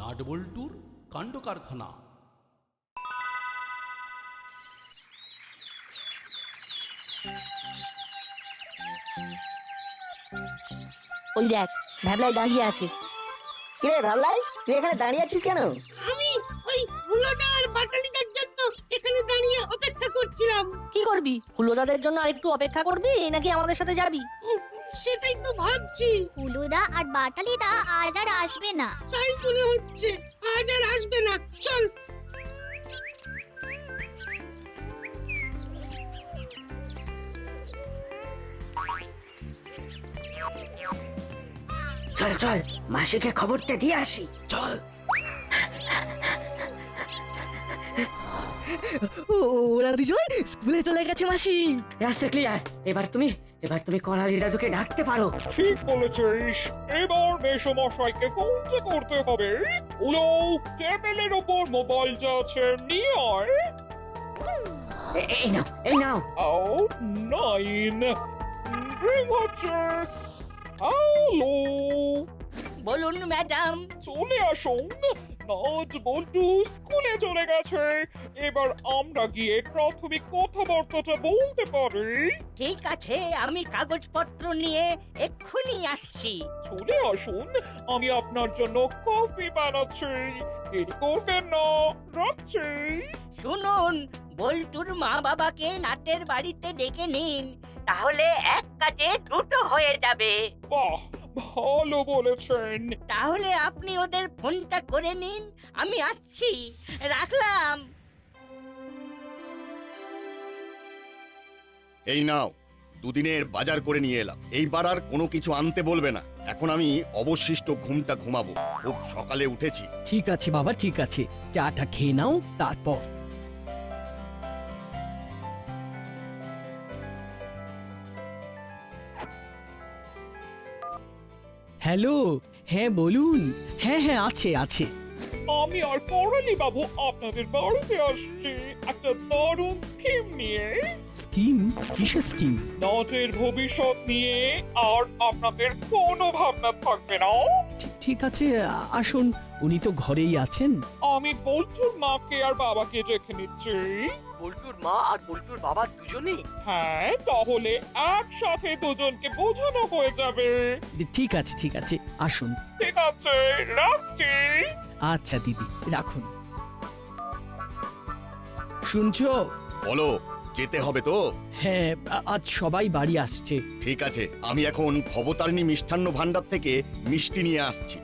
নাটবল্টুর কাণ্ড কারখানা। ওই দেখ ভ্যাবলাই দাঁড়িয়ে আছে। কিরে ভাবলাই, তুই এখানে দাঁড়িয়ে আছিস কেন? আমি ওই হুলোদার বাটালিদের জন্য এখানে দাঁড়িয়ে অপেক্ষা করছিলাম। কি করবি? হুলোদাদের জন্য আরেকটু অপেক্ষা করবি নাকি আমাদের সাথে যাবি? সেটাই তো ভাবছি। হুলুদা আর বাটালিদা আজ আর আসবে না। তাই মনে হচ্ছে আজ আর আসবে না। চল। চল চল, মাসিকে খবরটা দিয়ে আসি। চল। ওরা দুজন স্কুলে চলে গেছে মাসি। রাস্তা ক্লিয়ার। এবার তুমি করালি দাদুকে ডাকতে পারো। ঠিক বলেছিস, এবার মেসোমশাইকে ফোন করতে হবে। উলো, টেবিলের ওপর মোবাইলটা আছে, নিয়ে আয়। এই নাও। ও 9 রিং হচ্ছে। হ্যালো, বলুন ম্যাডাম। চলে আসুন। নাট বল্টু স্কুলে চলে গেছে। এবার আমরা গিয়ে প্রাথমিক কথাবার্তাটা বলতে পারি। ঠিক আছে, আমি কাগজপত্র নিয়ে এক্ষুনি আসছি। চলে আসুন, আমি আপনার জন্য কফি বানাচ্ছি। দেরি করবেন না, রাখছি। শুনুন, বল্টুর মা বাবাকে নাটের বাড়িতে ডেকে নিন, তাহলে এক কাজে দুটো হয়ে যাবে। বাহ, ভালো বলেছেন। তাহলে আপনি ওদের ফোনটা করে নিন, আমি আসছি, রাখলাম। এই নাও, দুদিনের বাজার করে নিয়ে এলাম। এইবার আর কোনো কিছু আনতে বলবে না। এখন আমি অবশিষ্ট ঘুমটা ঘুমাবো, খুব সকালে উঠেছি। ঠিক আছে বাবা, ঠিক আছে, চাটা খেয়ে নাও তারপর। হ্যালো, হ্যাঁ বলুন। হ্যাঁ হ্যাঁ, আছে আছে। আমি আর করালি বাবু আপনাদের বাড়িতে আসছি একটা দারুণ স্কিম নিয়ে। স্কিম? কিসের স্কিম? নাটের ভবিষ্যৎ নিয়ে আর আপনাদের কোনো ভাবনা থাকবে না। ঠিক আছে, আসুন, উনি তো ঘরেই আছেন। আমি বল্টুর মাকে আর বাবাকে দেখে নিচ্ছি। বল্টুর মা আর বল্টুর বাবা দুজনেই? হ্যাঁ, তাহলে একসাথে দুজনকে বোঝানো হয়ে যাবে। ঠিক আছে, ঠিক আছে, আসুন। ঠিক আছে, রাখছি। আচ্ছা দিদি, রাখুন। শুনছো? বলো, যেতে হবে তো? হ্যাঁ, আজ সবাই বাড়ি আসছে। ঠিক আছে, আমি এখন ভবতারিণী মিষ্টান্ন ভান্ডার থেকে মিষ্টি নিয়ে আসছি।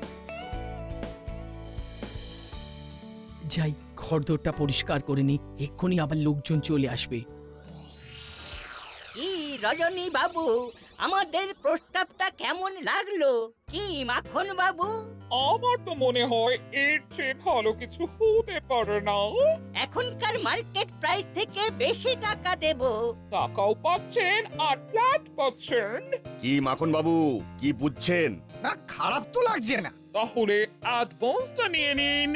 যাই, ঘরদোরটা পরিষ্কার করে নি, এক্ষুনি আবার লোকজন চলে আসবে। কি রজনী বাবু, আমাদের প্রস্তাবটা কেমন লাগলো? কি মাখন বাবু? আমার তো মনে হয় এর চেয়ে ভালো কিছু হতে পারে না। এখনকার মার্কেট প্রাইস থেকে বেশি টাকা দেব। টাকাও পাচ্ছেন আর ফ্ল্যাট পাচ্ছেন। কি মাখন বাবু, কি বুঝছেন? না, খারাপ তো লাগছে না। তাহলে অ্যাডভান্সটা নিয়ে নিন,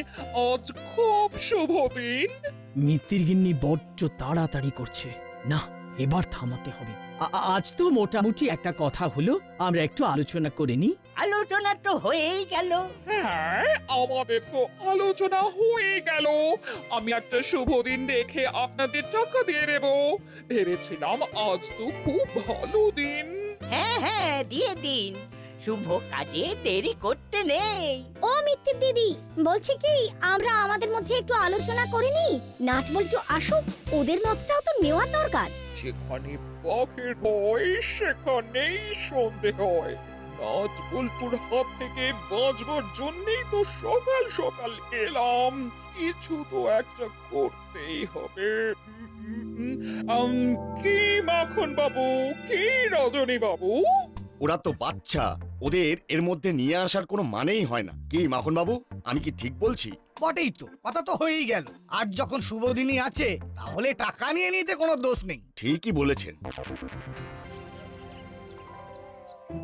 আজ খুব শুভ দিন। মিত্তির গিন্নি বড্ড তাড়াতাড়ি করছে। না, এবার থামাতে হবে। আজ তো মোটামুটি একটা কথা হলো, আমরা একটু আলোচনা করে নি। আলোচনা তো হয়েই গেল। হ্যাঁ, আমাদের তো আলোচনা হয়ে গেল। আমি একটা শুভ দিন দেখে আপনাদের টাকা দিয়ে দেব। ভেবেছিলাম আজ তো খুব ভালো দিন। হ্যাঁ হ্যাঁ, দিয়ে দিন, শুভ কাজে দেরি করতে নেই। ও মিত্তির দিদি, বলছি কি আমরা আমাদের মধ্যে একটু আলোচনা করে নি। নাট বল্টু আসুক, ওদের মতটাও তো নেওয়া দরকার। যেখানে বাঘের ভয় সেখানেই সন্দেহ হয়। নাচ বল্টুর হাত থেকে বাঁচবার জন্যই তো সকাল সকাল এলাম। কিছু তো একটা করতেই হবে। কি মাখন বাবু, কি রজনী বাবু? ওরা তো বাচ্চা, ওদের এর মধ্যে নিয়ে আসার কোনো মানেই হয় না। কি মাখন বাবু, আমি কি ঠিক বলছি? বটেই তো, কথা তো হয়েই গেল। আর যখন শুভ দিনই আছে, তাহলে টাকা নিয়ে নিতে কোনো দোষ নেই। ঠিকই বলেছেন।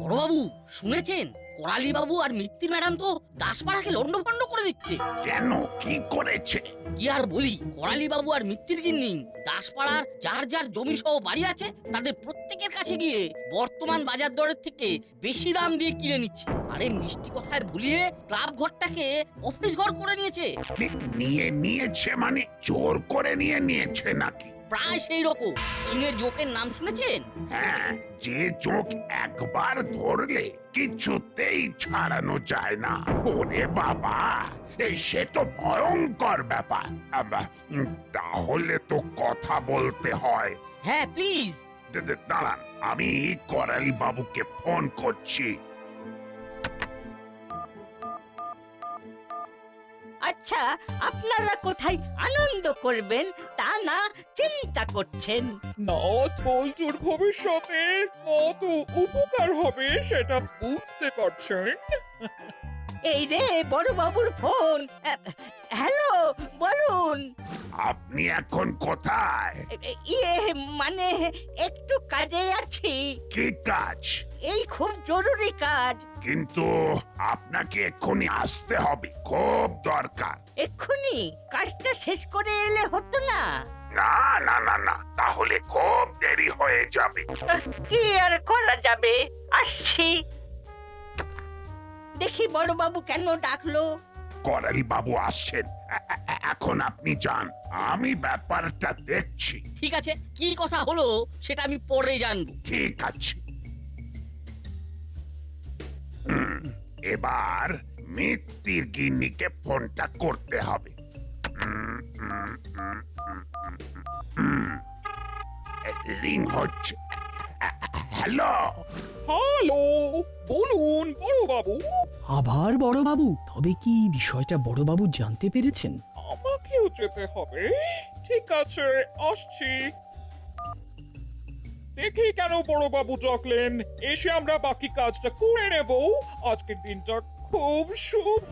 বড়বাবু শুনেছেন, করালি বাবু আর মিত্তির ম্যাডাম তো দাসপাড়াকে লন্ডভন্ড করে দিচ্ছে। কেন, কি করেছে? কি আর বলি, করালি বাবু আর মিত্তির গিন্নি দাসপাড়ার যার যার জমি সহ বাড়ি আছে তাদের প্রত্যেকের কাছে গিয়ে বর্তমান বাজার দরের থেকে বেশি দাম দিয়ে কিনে নিচ্ছে। আরে মিষ্টি কথায় ভুলিয়ে ক্লাব ঘরটাকে অফিস ঘর করে নিয়েছে। নিয়েছে মানে জোর করে নিয়েছে নাকি? প্রায় সেই রকম। চীনের জোকের নাম শুনেছেন? হ্যাঁ, যে চোখ একবার ধরলে কিছুতেই ছাড়ানো যায় না। ওরে বাবা, সে তো ভয়ঙ্কর ব্যাপার। তাহলে তো কথা বলতে হয়। হ্যাঁ প্লিজ। দাঁড়ান, আমি করালি বাবুকে ফোন করছি। আচ্ছা, আপনারা কোথায় আনন্দ করবেন তা না চিন্তা করছেন? নাট বল্টুর ভবিষ্যতে কত উপকার হবে সেটা বুঝতে পারছেন? এই রে বড় বাবুর ফোন। হ্যালো, বলুন। আপনি এখন কোথায়? ইয়ে মানে একটু কাজে আছি। কি কাজ? এই খুব জরুরি কাজ। কিন্তু আপনাকে এক্ষুনি আসতে হবে, খুব দরকার। এক্ষুনি কাজটা শেষ করে এলে হতো না? না না না না, তাহলে খুব দেরি হয়ে যাবে। কি আর করা যাবে, আসছি। দেখি বড় বাবু কেন ডাকলো। করালি বাবু আসছেন, এখন আপনি যান, আমি ব্যাপারটা দেখছি। ঠিক আছে, কি কথা হলো সেটা আমি পরে জানবো। ঠিক আছে। এবার মিত্তির গিন্নিকে ফোনটা করতে হবে। রিং হচ্ছে। হ্যালো হ্যালো, বলুন বড় বাবু। আবার বড়বাবু? তবে কি বিষয়টা বড়বাবু জানতে পেরেছেন? আমাকেও যেতে হবে। ঠিক আছে, আসছি। দেখি কেন বড় বাবু ডাকলেন, এসে আমরা বাকি কাজটা করে নেব। আজকের দিনটা খুব শুভ।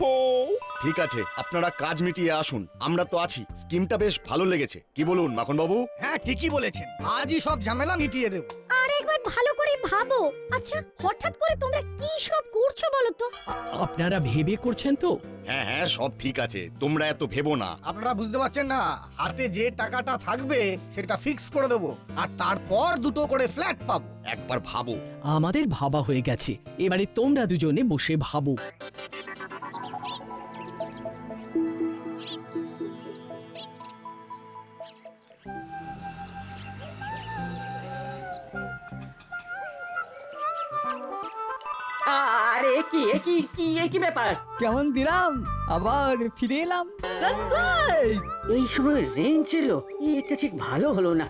ঠিক আছে, আপনারা কাজ মিটিয়ে আসুন, আমরা তো আছি। স্কিমটা বেশ ভালো লেগেছে, কি বলুন মাখন বাবু? হ্যাঁ, ঠিকই বলেছেন, আজই সব ঝামেলা মিটিয়ে দেব। আর একবার ভালো করে ভাবো। আচ্ছা, হঠাৎ করে তোমরা কি সব করছো বলো তো? আপনারা ভেবে করছেন তো? হ্যাঁ হ্যাঁ, সব ঠিক আছে, তোমরা এত ভেবো না। আপনারা বুঝতে পারছেন না, হাতে যে টাকাটা থাকবে সেটা ফিক্স করে দেবো, আর তারপর দুটো করে ফ্ল্যাট পাবো। একবার ভাবো। আমাদের ভাবা হয়ে গেছে, এবারে তোমরা দুজনে বসে ভাবো। আরে কি ব্যাপার? কেমন দিলাম, আবার ফিরে এলাম। এই সময় রেঞ্জ ছিল, এটা ঠিক ভালো হলো না।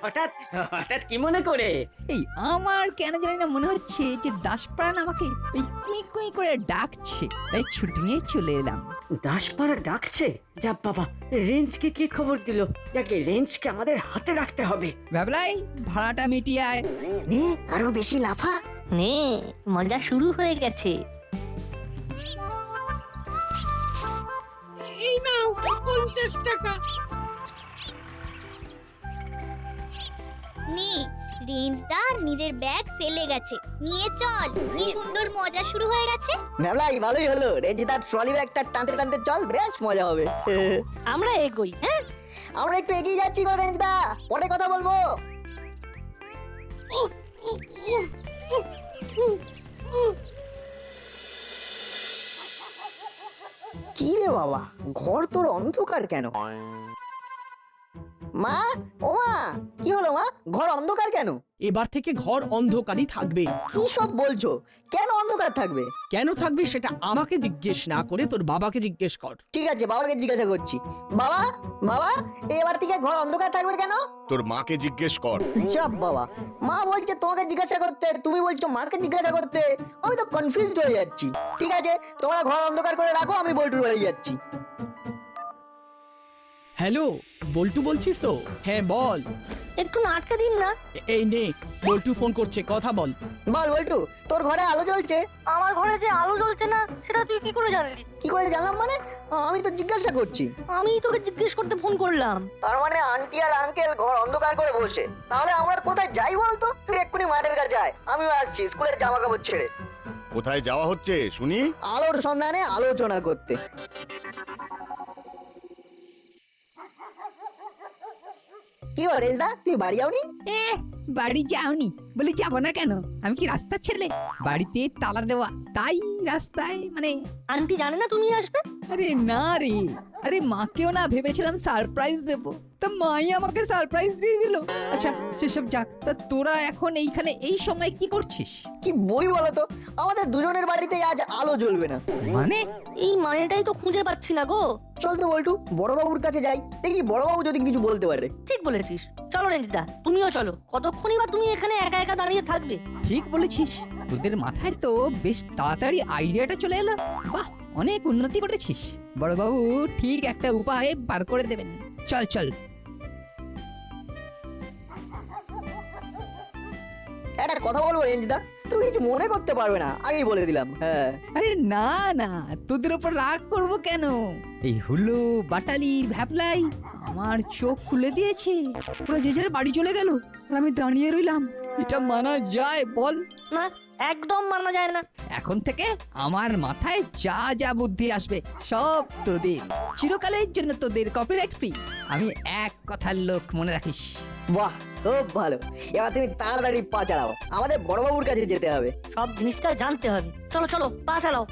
হঠাৎ হঠাৎ কি মনে করে? এই আমার কেন জানি না মনে হচ্ছে যে দাসপ্রাণ আমাকে ওই কুই কুই করে ডাকছে, তাই ছুটি নিয়ে চলে এলাম। দাসপাড়া ডাকছে? যা বাবা, রেঞ্জকে কি খবর দিল? যাকে রেঞ্জকে আমাদের হাতে রাখতে হবে। ভাবলাই ভাড়াটা মিটিয়ে আয়। নে আরো বেশি লাফা। নে, মজা শুরু হয়ে গেছে। এই নাও 50 টাকা। নে, রেঞ্জদা নিজের ব্যাগ ফেলে গেছে, নিয়ে চল। কি সুন্দর মজা শুরু হয়ে গেছে। ভাবলাই ভালোই হলো, রেঞ্জিদার ট্রলি ব্যাগটা টানতে টানতে চল, বেশ মজা হবে। আমরা এগোই। হ্যাঁ, আমরা একটু এগিয়ে যাচ্ছি গো রেঞ্জদা, পরে কথা বলবো। কি রে বাবা, ঘর তোর অন্ধকার কেন? মা, ও মা, কি হলো মা, ঘর অন্ধকার কেন? এবার থেকে ঘর অন্ধকারই থাকবে। কি সব বলছো, কেন অন্ধকার থাকবে? কেন থাকবে সেটা আমাকে জিজ্ঞেস না করে তোর বাবাকে জিজ্ঞেস কর। ঠিক আছে, বাবাকে জিজ্ঞাসা করছি। বাবা, বাবা, এবার থেকে ঘর অন্ধকার থাকবে কেন? তোর মাকে জিজ্ঞেস কর। চাপ বাবা, মা বলছে তোমাকে জিজ্ঞাসা করতে, তুমি বলছো মাকে জিজ্ঞাসা করতে, আমি তো কনফিউজড হয়ে যাচ্ছি। ঠিক আছে, তোমরা ঘর অন্ধকার করে রাখো, আমি বল্টুর বাড়ি যাচ্ছি। হ্যালো, বল্টু বলছিস তো? হ্যাঁ বল। একটু আটকে দিন না। এই নে, বল্টু ফোন করছে, কথা বল। বল বল্টু, তোর ঘরে আলো জ্বলছে। আমার ঘরে যে আলো জ্বলছে না, সেটা তুই কি করে জানলি? কি করে জানলাম মানে, আমি তো জিজ্ঞাসা করছি। আমি তোকে জিজ্ঞেস করতে ফোন করলাম। তার মানে আন্টি আর আঙ্কেল ঘর অন্ধকার করে বসে, তাহলে আমরা কোথায় যাই বলতো? তুই এক্ষুনি মাঠের কাছে আয়, আমিও আসছি স্কুলের জামা কাপড় ছেড়ে। কোথায় যাওয়া হচ্ছে শুনি? আলোর সন্ধানে আলোচনা করতে। কি বলে দা, তুই বাড়ি যাওনি? বাড়ি যাওনি বলে যাবো না কেন? আমি কি রাস্তার ছেলে? বাড়িতে তালা দেওয়া, তাই রাস্তায় মানে। আন্টি জানে না তুমি আসবে? আরে না রে, আরে মাকেও না ভেবেছিলাম সারপ্রাইজ দেব, তা মাই আমাকে সারপ্রাইজ দিয়ে দিল। আচ্ছা সেসব যাক, তা তোরা এখন এইখানে এই সময় কি করছিস? কি বই বলো তো, আমাদের দুজনের বাড়িতে আজ আলো জ্বলবে না। মানে এই মানেটাই তো খুঁজে পাচ্ছি না গো। চল তো বল্টু, বড়বাবুর কাছে যাই, দেখি বড়বাবু যদি কিছু বলতে পারে। ঠিক বলেছিস, চলো রেঞ্জদা, তুমিও চলো। কতক্ষণই বা তুমি এখানে একা একা দাঁড়িয়ে থাকবে? ঠিক বলেছিস, তোদের মাথায় তো বেশ তাড়াতাড়ি আইডিয়াটা চলে এলো। বাহ, অনেক উন্নতি করেছিস। বড়বাবু ঠিক একটা উপায় বার করে দেবেন। চল চল। একটা কথা বলবো রেঞ্জদা, তুমি কিছু মনে করতে পারবে না, আগেই বলে দিলাম। হ্যাঁ। আরে না না, তোদের উপর রাগ করব কেন? এই হুলু বাটালি ভ্যাপলাই আমার চোখ খুলে দিয়েছে। ওরা যে যার বাড়ি চলে গেল আর আমি দাঁড়িয়ে রইলাম। এটা মানা যায় বল? না, একদম মানা যায় না। এখন থেকে আমার মাথায় যা যা বুদ্ধি আসবে সব তোদের, চিরকালের জন্য তোদের কপিরাইট ফ্রি। আমি এক কথার লোক, মনে রাখিস। বাহ, খুব ভালো। এবার তুমি তাড়াতাড়ি পা চালাও, আমাদের বড়বাবুর কাছে যেতে হবে। সব জিনিসটা জানতে হবে। চলো চলো, পা চালাও।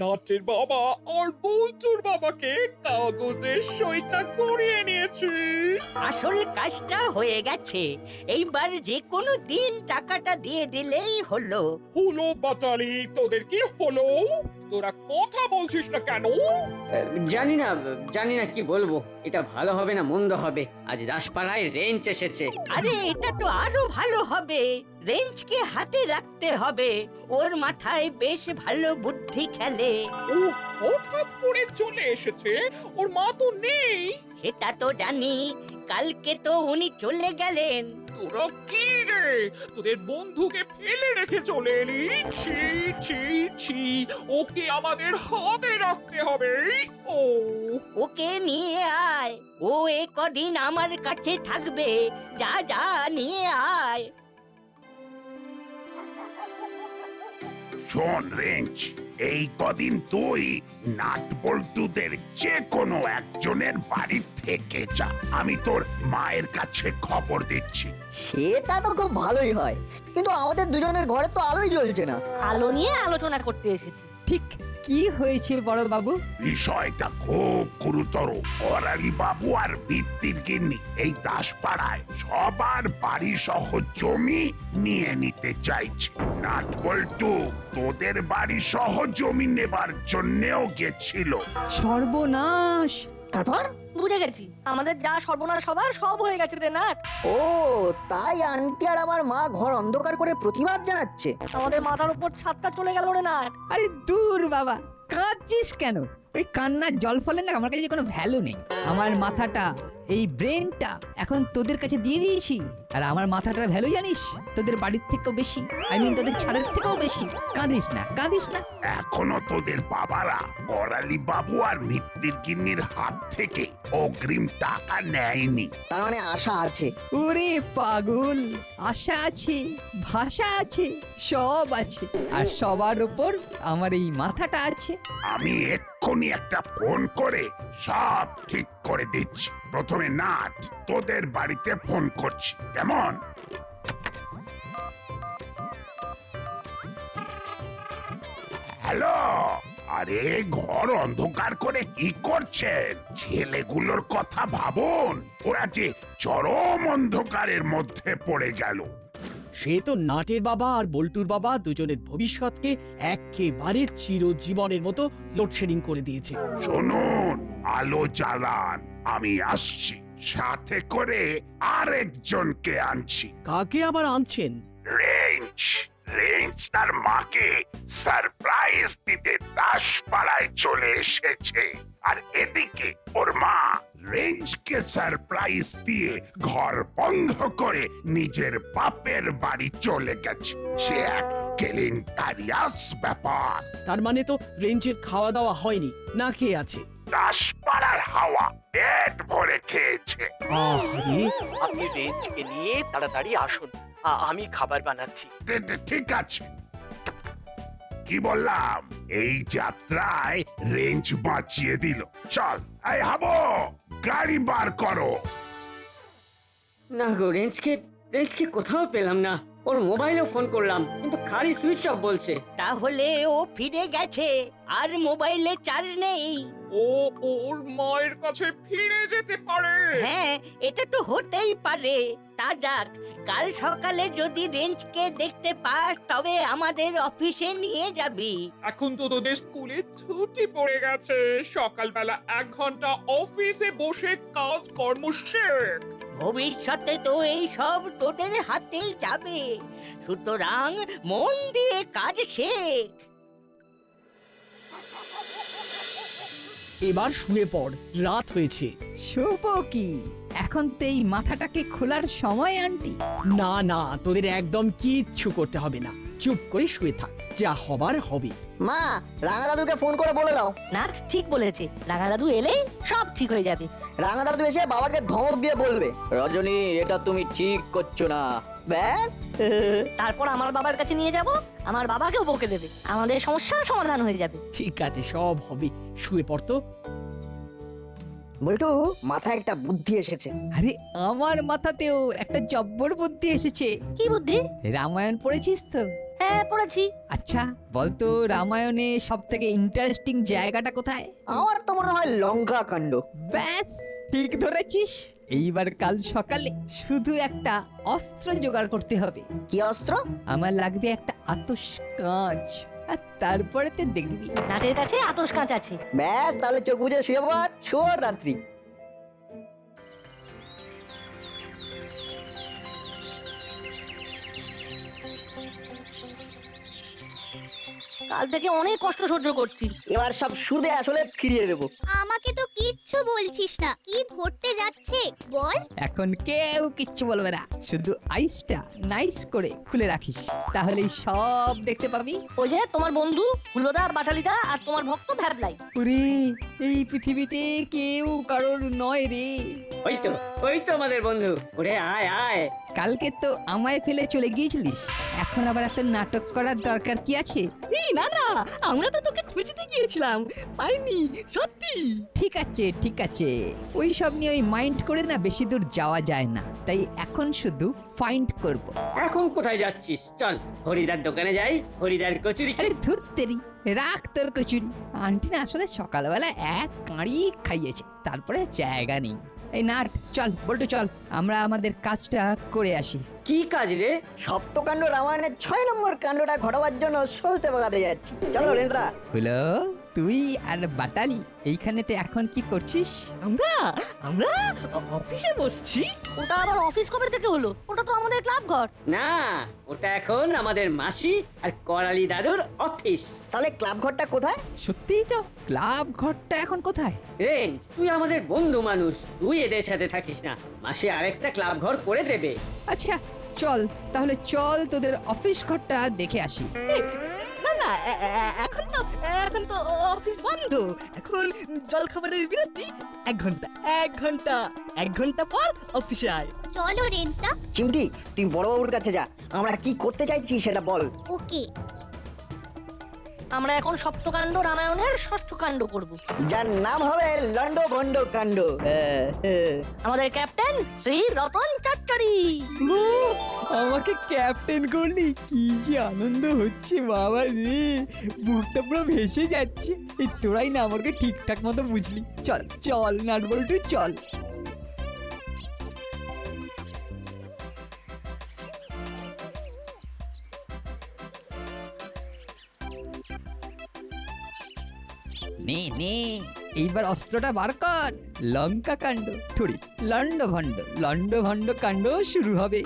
নাটের বাবা আর বল্টুর বাবাকে কাগজের সইটা করিয়ে নিয়েছি। আসল কাজটা হয়ে গেছে, এইবার যে কোনো দিন টাকাটা দিয়ে দিলেই হলো। হলো বাচালি, তোদের কি হলো? তোরা কথা বলছিস না কেন? জানি না কি বলবো। এটা ভালো হবে না মন্দ হবে, আজ দাসপাড়ায় রেঞ্চ এসেছে। আরে এটা তো আরো ভালো হবে, রেঞ্জকে হাতে রাখতে হবে, ওর মাথায় বেশ ভালো বুদ্ধি খেলে। ও হঠাৎ করে চলে এসেছে, ওর মা তো নেই। সেটা তো জানি, কালকে তো উনি চলে গেলেন। তোরা কি রে, তোদের বন্ধুকে ফেলে রেখে চলে এলি? ছি ছি ছি, ওকে আমাদের হাতে রাখতে হবে। ও ওকে নিয়ে আয়, ও এ কদিন আমার কাছে থাকবে। যা যা নিয়ে আয়। শোন রেঞ্জ, এই কদিন তুই নাট বল্টুদের যে কোনো একজনের বাড়ি থেকে যা, আমি তোর মায়ের কাছে খবর দিচ্ছি। সেটা তো খুব ভালোই হয়, কিন্তু আমাদের দুজনের ঘরে তো আলোই জ্বলছে না। আলো নিয়ে আলোচনা করতে এসেছি। ঠিক কি হয়েছে বড় বাবু? বিষয়টা খুব গুরুতর। করালি বাবু আর বৃত্তির গিন্নি এই দাসপাড়ায় সবার বাড়ি সহ জমি নিয়ে নিতে চাইছে। নাট বল্টু তোদের বাড়ি সহ জমি নেবার জন্যেও গেছিল। সর্বনাশ! তারপর? বুঝে গেছি, আমাদের যা সর্বনাশ সবার সব হয়ে গেছে রে নাট। ও তাই আন্টি আর আমার মা ঘর অন্ধকার করে প্রতিবাদ জানাচ্ছে। আমাদের মাথার উপর ছাদটা চলে গেল রে নাট। আরে দূর বাবা, কাঁদছিস কেন? ওই কান্নার জল ফলে না আমার কাছে কোনো ভ্যালু নেই। আমার মাথাটা, এই ব্রেনটা এখন তোদের কাছে দিয়ে দিয়েছি, আর আমার মাথাটার ভ্যালু জানিস তোদের বাড়ির থেকেও বেশি, আই মিন তোদের ছাদের থেকেও বেশি। কাঁদিস না, কাঁদিস না। এখনো তোদের বাবারা করালি বাবু আর মিত্তির গিন্নির হাত থেকে অগ্রিম টাকা নেয়নি। তার মানে আশা আছে। ওরে পাগল, আশা আছে, ভাষা আছে, সব আছে, আর সবার উপর আমার এই মাথাটা আছে। আমি এক্ষুনি একটা ফোন করে সব ঠিক করে দিচ্ছি। প্রথমে নাট তোদের বাড়িতে ফোন করছি, কেমন? হ্যালো, আরে ঘর অন্ধকার করে কি করছেন? ছেলেগুলোর কথা ভাবুন, ওরা যে চরম অন্ধকারের মধ্যে পড়ে গেল। সে তো নাটের বাবা আর বল্টুর বাবা দুজনের ভবিষ্যৎকে একেবারে চিরজীবনের মতো লোডশেডিং করে দিয়েছে। শুনুন, আলো জ্বালান, আমি আসছি, সাথে করে আরেকজনকে আনছি। কাকে আবার আনছেন? রেঞ্জ রেঞ্জ তার মাকে সারপ্রাইজ দিতে দাসপাড়ায় চলে এসেছে, আর এদিকে ওর মা রেঞ্জকে সারপ্রাইজ দিয়ে ঘর বন্ধ করে নিজের বাপের বাড়ি চলে গেছে। সে এক কেলেঙ্কারিয়াস ব্যাপার। তার মানে তো রেঞ্জের খাওয়া দাওয়া হয়নি, না খেয়ে আছে। দাসপাড়া আর হাওয়া পেট ভরে খেয়েছে। আরে আপনি রেঞ্জকে নিয়ে তাড়াতাড়ি আসুন, আমি খাবার বানাচ্ছি। ঠিক আছে, কি বললাম, এই যাত্রায় রেঞ্জ বাঁচিয়ে দিল। চল, এই হাবো, গাড়ি বার করো। না গো, রেঞ্জকে কোথাও পেলাম না। ওর মোবাইলেও ফোন করলাম কিন্তু খালি সুইচ অফ বলছে। তাহলে ও ফিরে গেছে, আর মোবাইলে চার্জ নেই। ও ওর মায়ের কাছে ফিরে যেতে পারে। হ্যাঁ, এটা তো হতেই পারে। তা যাক, কাল সকালে যদি রেঞ্জকে দেখতে পাস তবে আমাদের অফিসে নিয়ে যাবি। এখন তো তোদের স্কুলে ছুটি পড়ে গেছে, সকালবেলা 1 ঘন্টা অফিসে বসে কাজ কর্ম শেখ। ভবিষ্যতে তো এই সব তোদের হাতেই যাবে, সুতরাং মন দিয়ে কাজ শেখ। এবার শুয়ে পড়, রাত হয়েছে। শুভ কি এখন তো এই মাথাটাকে খোলার সময় আন্টি? না না, তোদের একদম কিচ্ছু করতে হবে না, চুপ করে শুয়ে থাক, যা হবার হবে। মা, রাঙা দাদুকে ফোন করে বলে দাও। নাট ঠিক বলেছে, রাঙা দাদু এলেই সব ঠিক হয়ে যাবে। রাঙা দাদু এসে বাবাকে ধমক দিয়ে বলবে, রজনী এটা তুমি ঠিক করছো না, ব্যাস। তারপর আমার বাবার কাছে নিয়ে যাব, আমার বাবাকেও বকে দেবে, আমাদের সমস্যার সমাধান হয়ে যাবে। ঠিক আছে, সব হবে, শুয়ে পড় তো। বল্টু, মাথায় একটা বুদ্ধি এসেছে। আরে আমার মাথাতেও একটা জব্বর বুদ্ধি এসেছে। কি বুদ্ধি? রামায়ণ পড়েছিস তো? হ্যাঁ, পড়েছি। আচ্ছা বলতো, রামায়ণে সব থেকে ইন্টারেস্টিং জায়গাটা কোথায়? আমার তো মনে হয় লঙ্কা কাণ্ড। ব্যাস ঠিক ধরেছিস। এইবার কাল সকালে শুধু একটা অস্ত্র জোগাড় করতে হবে। কি অস্ত্র? আমার লাগবে একটা আতস কাঁচ, আর তারপরে তো দেখবি নাটের কাছে আতস কাঁচ আছে। ব্যাস, তাহলে চোখ বুজে শুয়ে পড়, শুভ রাত্রি। কাল থেকে অনেক কষ্ট সহ্য করছি, এবার সব সুদে আসলে ফিরিয়ে দেবো। আমাকে তো কিচ্ছু বলছিস না, কি ঘটতে যাচ্ছে বল। এখন কেউ কিচ্ছু বলবে না, শুধু আইসটা নাইস করে খুলে রাখিস, তাহলেই সব দেখতে পাবি। ওই যে তোমার বন্ধু হুলোদা আর বাটালিদা আর তোমার ভক্ত ভ্যাবলাই। ওরে, এই পৃথিবীতে কেউ কারোর নয় রে। ওই তো আমাদের বন্ধু। ওরে আয় আয়। কালকে তো আমায় ফেলে চলে গিয়েছিলিস, এখন আবার এত নাটক করার দরকার কি আছে? না না, আমরা তো তোকে খুঁজতে গিয়েছিলাম, পাইনি, সত্যি। ঠিক আছে, ওই সব নিয়ে ওই মাইন্ড করে না বেশি দূর যাওয়া যায় না, তাই এখন শুধু ফাইন্ড করব। এখন কোথায় যাচ্ছিস? চল হরিদার দোকানে যাই, হরিদার কচুরি। আরে ধুর তেরি, রাখ তোর কচুরি। আন্টি না আসলে সকালবেলা এক কাঁড়ি খাইয়েছে, তারপরে জায়গা নেই। এই নাট, চল বল্টু চল, আমরা আমাদের কাজটা করে আসি। কি কাজ রে? সপ্তকাণ্ড রামায়ণের 6 নম্বর কাণ্ডটা ঘটাবার জন্য সলতে বাগাতে যাচ্ছি। চলো রেন্দ্রা। হলো, তুই আর বাটালি এইখানেতে এখন কি করছিস? আমরা অফিসে বসছি। ওটা আবার অফিস কবে থেকে হলো? ওটা তো আমাদের ক্লাব ঘর। না, ওটা এখন আমাদের মাসি আর করালি দাদুর অফিস। তাহলে ক্লাব ঘরটা কোথায়? সত্যিই তো, ক্লাব ঘরটা এখন কোথায়? রেঞ্জ, তুই আমাদের বন্ধু মানুষ, তুই এদের সাথে থাকিস না, মাসে আরেকটা ক্লাব ঘর করে দেবে। আচ্ছা চল, তাহলে চল তোদের অফিস ঘরটা দেখে আসি। না, এখন তো অফিস বন্ধ। এখন জল খাবারের বিরতি, 1 ঘন্টা পর অফিসে আয়। চলো রেঞ্জদা। চিমটি, তুই বড়বাবুর কাছে যা, আমরা কি করতে চাইছি সেটা বল। ওকে। আমরা এখন সপ্তকাণ্ড রামায়ণের 6ষ্ঠ কাণ্ড করব, যার নাম হবে লন্ড ভন্ড কাণ্ড। আমাদের ক্যাপ্টেন শ্রী রতন চচ্চড়ি। আমাকে ক্যাপ্টেন করলি, কি যে আনন্দ হচ্ছে বাবা রে, বুকটা পুরো ভেসে যাচ্ছে। এই তোরাই না আমাকে ঠিকঠাক মতো বুঝলি। চল চল নাট বল্টু চল। নে নে, এইবার অস্ত্রটা বার কর। লঙ্কা কাণ্ড থুড়ি লন্ড ভন্ড কাণ্ড শুরু হবে।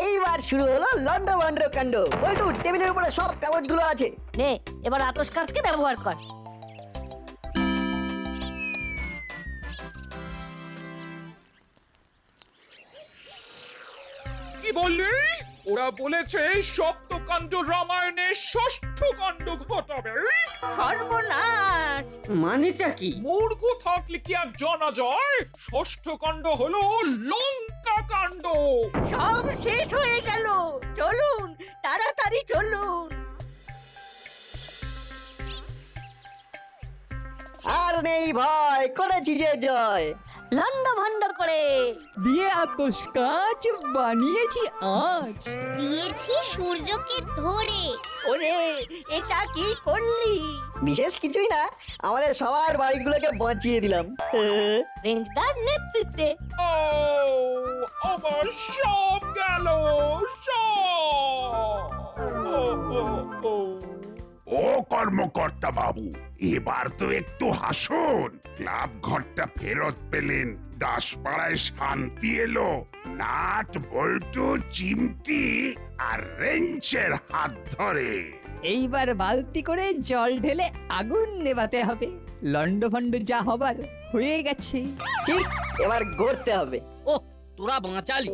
এইবার শুরু হলো লন্ড ভন্ড কাণ্ড। বল্টু, টেবিলের উপরে সব কাগজগুলো আছে। নে, এবার আতস কাঁচকে ব্যবহার কর। কি বললি? ওরা বলেছে সপ্তকাণ্ড কাণ্ড রামায়ণের ষষ্ঠ কাণ্ড ঘটাবে। সর্বনাশ! মানেটা কি? মূর্খ থাকলে কি আর জানা যায়? ষষ্ঠ কাণ্ড হলো লঙ্কা কাণ্ড। সব শেষ হয়ে গেল। চলুন, তাড়াতাড়ি চলুন। আর নেই ভয়, করেছি যে জয়। লন্ডা ভন্ড করে দিয়ে আতস কাজ বানিয়েছি আজ। দিয়েছি সূর্যকে ধরে। ওরে, এটা কি করলি? বিশেষ কিছুই না, আমাদের সবার বাড়িগুলোকে বাঁচিয়ে দিলাম। রেঞ্জদার নেতৃত্বে। ও আমার সব গেল, সব। ও ও কর্মকর্তা বাবু, এবার তো একটু হাসুন। ক্লাব ঘরটা ফেরত পেলেন, দাসপাড়ায় শান্তি এলো। নাট বল্টু চিমটি আর রেঞ্চের হাত ধরে। এইবার বালতি করে জল ঢেলে আগুন নেভাতে হবে। লন্ডভন্ড যা হবার হয়ে গেছে। ঠিক, এবার গড়তে হবে। ও তোরা বাঁচালি।